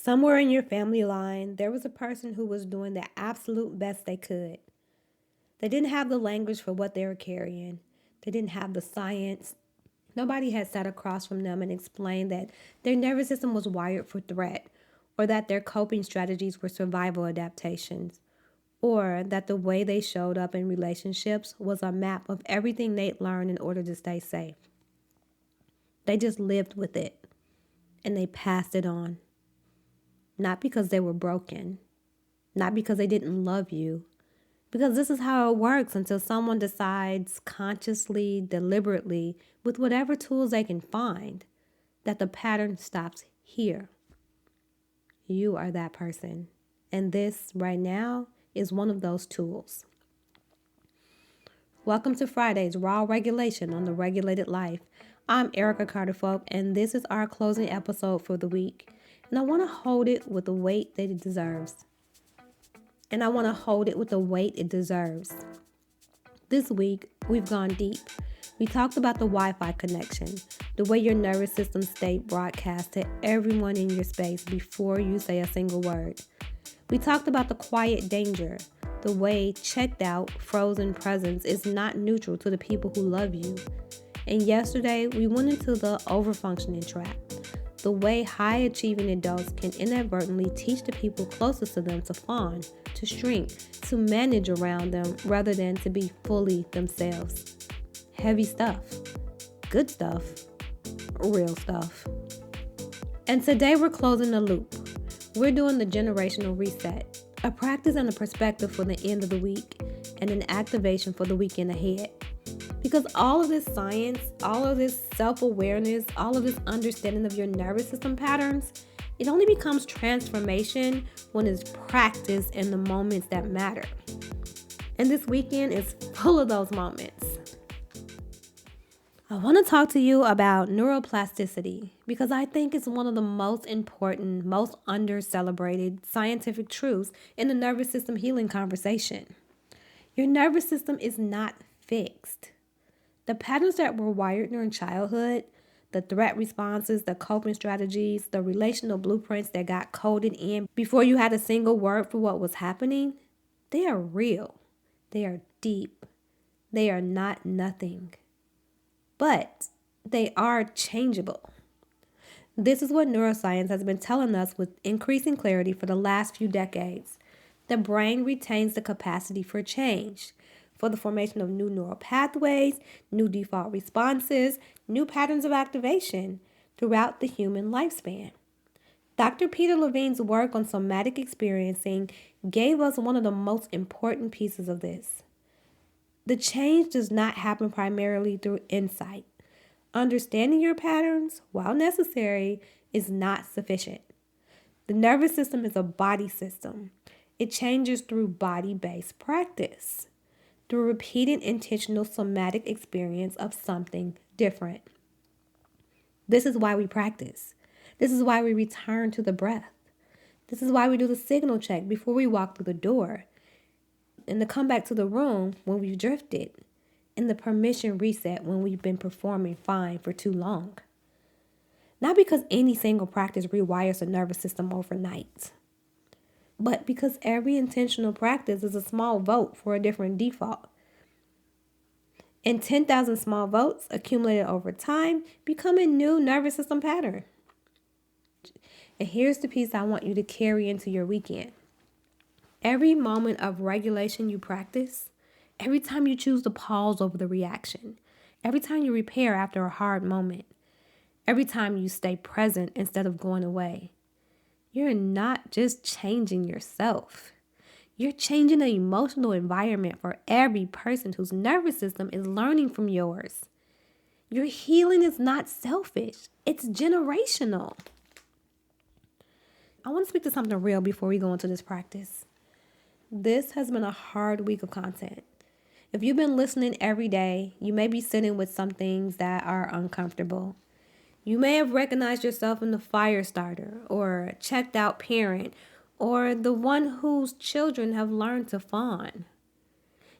Somewhere in your family line, there was a person who was doing the absolute best they could. They didn't have the language for what they were carrying, they didn't have the science. Nobody had sat across from them and explained that their nervous system was wired for threat, or that their coping strategies were survival adaptations, or that the way they showed up in relationships was a map of everything they'd learned in order to stay safe. They just lived with it and they passed it on. Not because they were broken, not because they didn't love you, because this is how it works until someone decides consciously, deliberately, with whatever tools they can find, that the pattern stops here. You are that person. And this, right now, is one of those tools. Welcome to Friday's Raw Regulation on the Regulated Life. I'm Erica Carter-Folk, and this is our closing episode for the week. And I want to hold it with the weight that it deserves. This week, we've gone deep. We talked about the Wi-Fi connection, the way your nervous system state broadcasts to everyone in your space before you say a single word. We talked about the quiet danger, the way checked out, frozen presence is not neutral to the people who love you. And yesterday, we went into the overfunctioning trap, the way high-achieving adults can inadvertently teach the people closest to them to fawn, to shrink, to manage around them rather than to be fully themselves. Heavy stuff, good stuff, real stuff. And today we're closing the loop. We're doing the generational reset, a practice and a perspective for the end of the week, and an activation for the weekend ahead. Because all of this science, all of this self-awareness, all of this understanding of your nervous system patterns, it only becomes transformation when it's practiced in the moments that matter. And this weekend is full of those moments. I want to talk to you about neuroplasticity because I think it's one of the most important, most under-celebrated scientific truths in the nervous system healing conversation. Your nervous system is not fixed. The patterns that were wired during childhood, the threat responses, the coping strategies, the relational blueprints that got coded in before you had a single word for what was happening, they are real. They are deep. They are not nothing. But they are changeable. This is what neuroscience has been telling us with increasing clarity for the last few decades. The brain retains the capacity for change, for the formation of new neural pathways, new default responses, new patterns of activation throughout the human lifespan. Dr. Peter Levine's work on somatic experiencing gave us one of the most important pieces of this. The change does not happen primarily through insight. Understanding your patterns, while necessary, is not sufficient. The nervous system is a body system. It changes through body-based practice, through repeated intentional somatic experience of something different. This is why we practice. This is why we return to the breath. This is why we do the signal check before we walk through the door, and the come back to the room when we've drifted, and the permission reset when we've been performing fine for too long. Not because any single practice rewires the nervous system overnight, but because every intentional practice is a small vote for a different default. And 10,000 small votes accumulated over time become a new nervous system pattern. And here's the piece I want you to carry into your weekend. Every moment of regulation you practice, every time you choose to pause over the reaction, every time you repair after a hard moment, every time you stay present instead of going away, you're not just changing yourself. You're changing the emotional environment for every person whose nervous system is learning from yours. Your healing is not selfish. It's generational. I want to speak to something real before we go into this practice. This has been a hard week of content. If you've been listening every day, you may be sitting with some things that are uncomfortable. You may have recognized yourself in the fire starter or checked out parent or the one whose children have learned to fawn.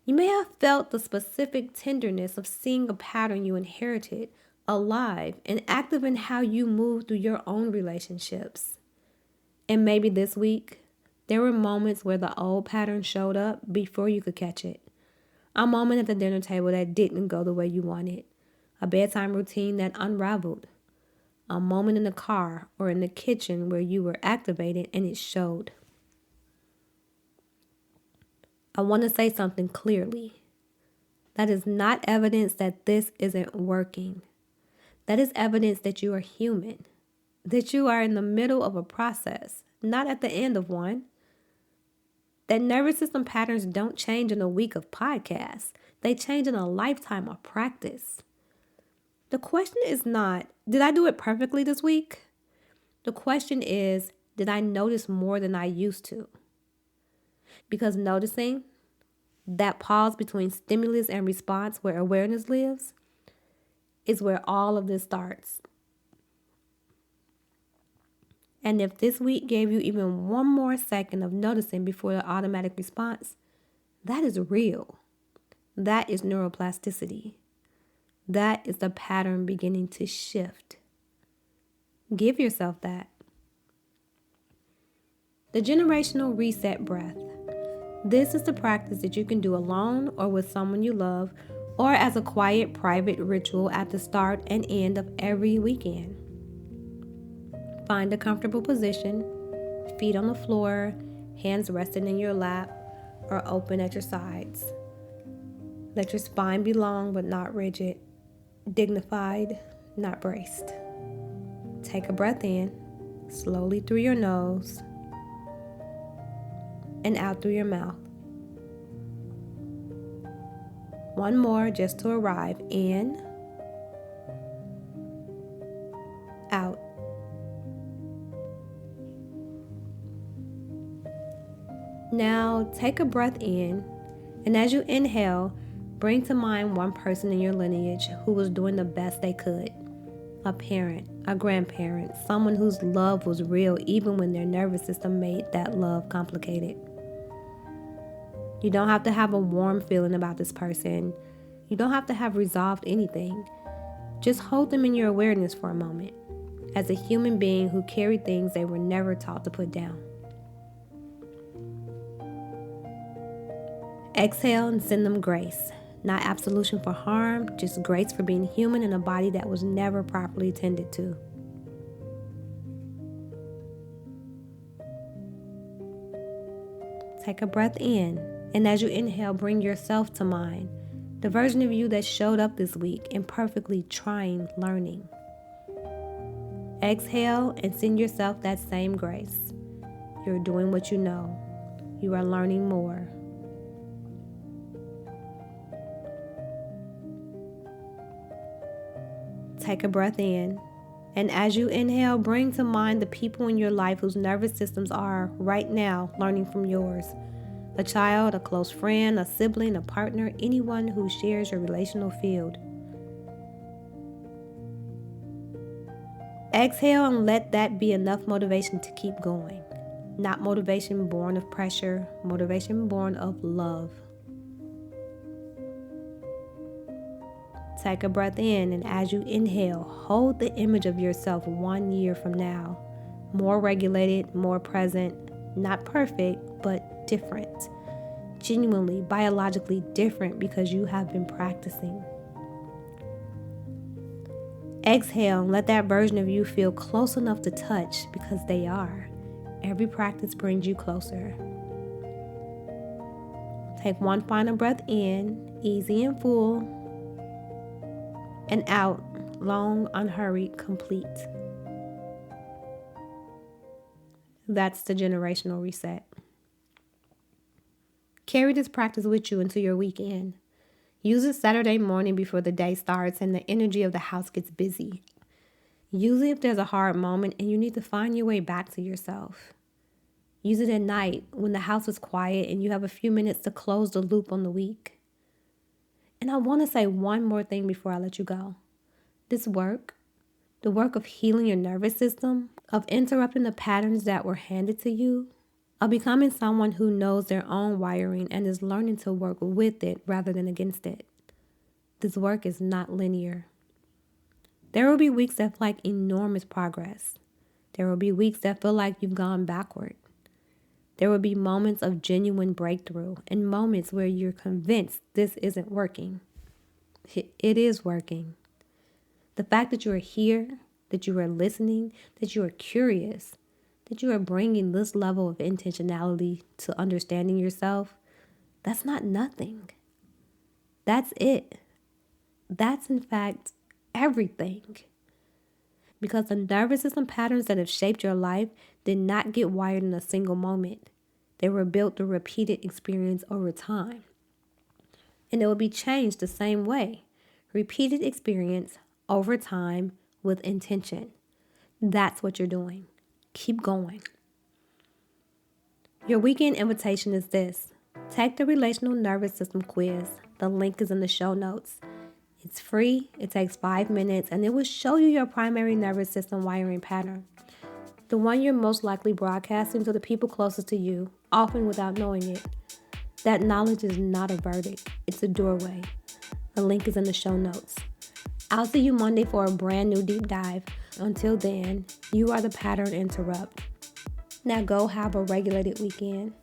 You may have felt the specific tenderness of seeing a pattern you inherited alive and active in how you move through your own relationships. And maybe this week, there were moments where the old pattern showed up before you could catch it. A moment at the dinner table that didn't go the way you wanted. A bedtime routine that unraveled. A moment in the car or in the kitchen where you were activated and it showed. I want to say something clearly. That is not evidence that this isn't working. That is evidence that you are human, that you are in the middle of a process, not at the end of one. That nervous system patterns don't change in a week of podcasts. They change in a lifetime of practice. The question is not, did I do it perfectly this week? The question is, did I notice more than I used to? Because noticing, that pause between stimulus and response where awareness lives, is where all of this starts. And if this week gave you even one more second of noticing before the automatic response, that is real. That is neuroplasticity. That is the pattern beginning to shift. Give yourself that. The generational reset breath. This is the practice that you can do alone or with someone you love, or as a quiet, private ritual at the start and end of every weekend. Find a comfortable position, feet on the floor, hands resting in your lap or open at your sides. Let your spine be long but not rigid, dignified, not braced. Take a breath in, slowly through your nose and out through your mouth. One more just to arrive. In, out. Now take a breath in, and as you inhale, bring to mind one person in your lineage who was doing the best they could. A parent, a grandparent, someone whose love was real even when their nervous system made that love complicated. You don't have to have a warm feeling about this person. You don't have to have resolved anything. Just hold them in your awareness for a moment as a human being who carried things they were never taught to put down. Exhale and send them grace. Not absolution for harm, just grace for being human in a body that was never properly tended to. Take a breath in, and as you inhale, bring yourself to mind, the version of you that showed up this week, imperfectly trying, learning. Exhale and send yourself that same grace. You're doing what you know. You are learning more. Take a breath in, and as you inhale, bring to mind the people in your life whose nervous systems are, right now, learning from yours. A child, a close friend, a sibling, a partner, anyone who shares your relational field. Exhale and let that be enough motivation to keep going. Not motivation born of pressure, motivation born of love. Take a breath in, and as you inhale, hold the image of yourself 1 year from now. More regulated, more present, not perfect, but different. Genuinely, biologically different because you have been practicing. Exhale and let that version of you feel close enough to touch because they are. Every practice brings you closer. Take one final breath in, easy and full, and out, long, unhurried, complete. That's the generational reset. Carry this practice with you into your weekend. Use it Saturday morning before the day starts and the energy of the house gets busy. Use it if there's a hard moment and you need to find your way back to yourself. Use it at night when the house is quiet and you have a few minutes to close the loop on the week. And I want to say one more thing before I let you go. This work, the work of healing your nervous system, of interrupting the patterns that were handed to you, of becoming someone who knows their own wiring and is learning to work with it rather than against it. This work is not linear. There will be weeks that feel like enormous progress. There will be weeks that feel like you've gone backward. There will be moments of genuine breakthrough and moments where you're convinced this isn't working. It is working. The fact that you are here, that you are listening, that you are curious, that you are bringing this level of intentionality to understanding yourself, that's not nothing. That's it. That's in fact everything. Because the nervous system patterns that have shaped your life did not get wired in a single moment. They were built through repeated experience over time. And it will be changed the same way. Repeated experience over time with intention. That's what you're doing. Keep going. Your weekend invitation is this. Take the relational nervous system quiz. The link is in the show notes. It's free, it takes 5 minutes, and it will show you your primary nervous system wiring pattern. The one you're most likely broadcasting to the people closest to you, often without knowing it. That knowledge is not a verdict, it's a doorway. The link is in the show notes. I'll see you Monday for a brand new deep dive. Until then, you are the pattern interrupt. Now go have a regulated weekend.